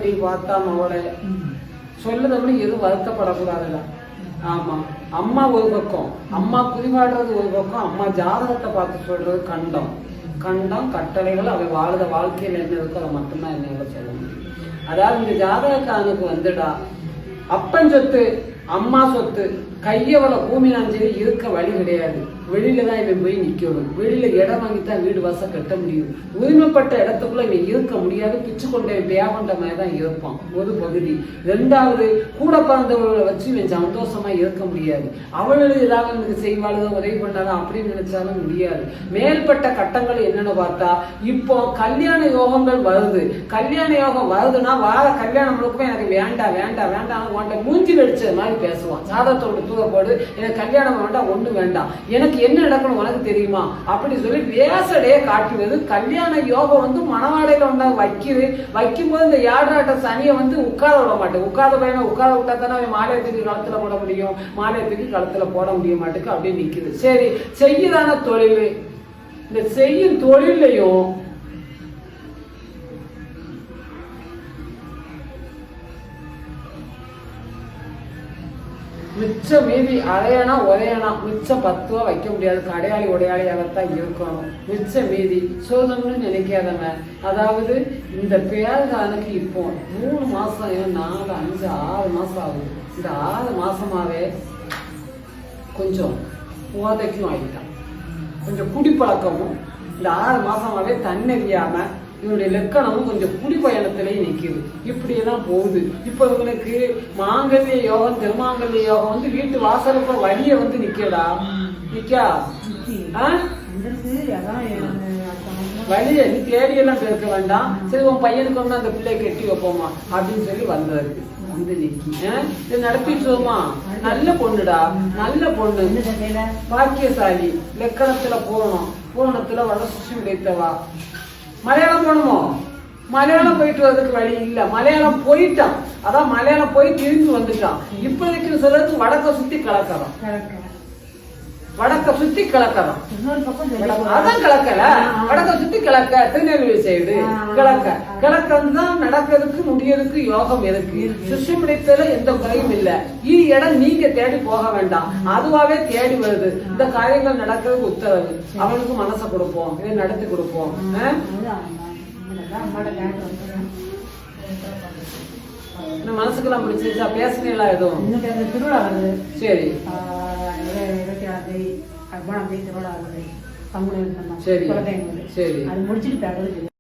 நீ பார்த்தா மவளை சொல்லுதவனு எதுவும் வருத்தப்படக்கூடாதுல்ல. ஆமா, அம்மா ஒரு பக்கம், அம்மா குறிவாடுறது ஒரு பக்கம், அம்மா ஜாதகத்தை பார்த்து சொல்றது கண்டம். கண்டம் கட்டளைகள் அவை வாழுத வாழ்க்கையில் என்ன இருக்கோ அதை மட்டும்தான் என்ன சொல்ல முடியும். அதாவது இந்த ஜாதகக்காரனுக்கு வந்துடா அப்பன் சொத்து அம்மா சொத்து கையவளை பூமினாலும் சரி இருக்க வழி கிடையாது. வெளியில தான் இவன் போய் நிக்கணும். வெளியில இடம் வாங்கித்தான் வீடு வாசல் கட்ட முடியும். உரிமைப்பட்ட இடத்துக்குள்ள இவன் இருக்க முடியாது. பிச்சு கொண்டே வியாபண்ட மாதிரி தான் இருப்பான் ஒரு பகுதி. ரெண்டாவது கூட பிறந்தவர்களை வச்சு இவன் சந்தோஷமா இருக்க முடியாது. அவளுக்கு ஏதாவது எனக்கு செய்வாளுதான் உதவி பண்ணாலும் அப்படின்னு நினைச்சாலும் முடியாது. மேல்பட்ட கட்டங்கள் என்னன்னு பார்த்தா இப்போ கல்யாண யோகங்கள் வருது. கல்யாண யோகம் வருதுன்னா வார கல்யாணம் முழுக்க எனக்கு வேண்டாம் வேண்டாம் வேண்டாம் உன்ட்ட மூஞ்சி வெடிச்சது மாதிரி பேசுவான். சாதத்தோட தூரப்போடு எனக்கு கல்யாணம் வேண்டாம் ஒண்ணு வேண்டாம், எனக்கு என்ன நடக்கணும் உனக்கு தெரியுமா அப்படி சொல்லி வேசடையே காட்டுவது. கல்யாண யோகம் வந்து மணவாடையில ஒன்றா வைக்கும்போது இந்த யாழ்ராட்ட சனியை வந்து உட்கார விட மாட்டேன். உட்கார வேணும், உட்கார விட்டா தானே அவன் மாலையத்துக்கு களத்துல போட முடியும், மாலையத்துக்கு களத்துல போட முடிய மாட்டேக்கு அப்படியே நிக்குது. சரி, செய்யதான தொழில். இந்த செய்யும் தொழிலையும் மிச்சம் மீதி அரையணா ஒரையணா மிச்சம் 10 ரூபா வைக்க முடியாது. கடையாளி உடையாளியாகத்தான் இருக்கணும். மிச்சம் மீதி சோதம்னு நினைக்காதவங்க. அதாவது இந்த பேருக்கானுக்கு இப்போ 3 மாசம் 4 5 6 மாசம் ஆகுது. இந்த 6 மாசமாவே கொஞ்சம் போதைக்கும் ஆகிட்டான். கொஞ்சம் குடிப்பழக்கமும் இந்த 6 மாசமாவே தன்னறியாம இவனுடைய லக்கணமும் கொஞ்சம் குடிப்பயணத்திலேயே நிற்குது. இப்படியெல்லாம் போகுது. இப்போ இவனுக்கு மாங்கல்ய யோகம் திருமாங்கல்ய யோகம் வந்து வீட்டு வாசலுக்கு வழிய வந்து நிக்கடா நிக்கா வழிய நீ தேடியெல்லாம் பேச வேண்டாம். சரி உன் பையனுக்கு வந்து அந்த பிள்ளை கட்டி வைப்போமா அப்படின்னு சொல்லி வந்தது வந்து நிக்கி இது நடத்திட்டுமா. நல்ல பொண்ணுடா, நல்ல பொண்ணு, பாக்கியசாலி, லக்கணத்துல பூரணத்துல வளர்ச்சி கிடைத்தவா. மலையாளம் போகணுமோ? மலையாளம் போயிட்டு வரதுக்கு வழி இல்ல. மலையாளம் போயிட்டான். அதான் மலையாளம் போய் திரும்பி வந்துட்டான். இப்போதைக்கு சொல்றது வடக்க சுத்தி கலக்கறோம், வடக்க சுத்தி கலக்கறோம். அதான் கிழக்கல, வடக்க சுத்தி கிழக்க திருநெல்வேலி சைடு கிழக்க. கிழக்கம் தான் நடக்கிறதுக்கு முடியறதுக்கு யோகம் இருக்கு. சிருஷ்டி பிடித்தல எந்த குறையும் இல்ல. இடம் நீங்க தேடி போக வேண்டாம், அதுவாவே தேடி வருது. இந்த காரியங்கள் நடக்கிறதுக்கு உத்தரவு. அவனுக்கு மனசை கொடுப்போம், இதை நடத்தி கொடுப்போம். மனசுக்கெல்லாம் பிடிச்சிருச்சா? பேசுனீங்களா எதுவும்? திருவிழா வருது. சரி, 27 திருவிழா வருது. சரி, சரி. அது முடிச்சுட்டு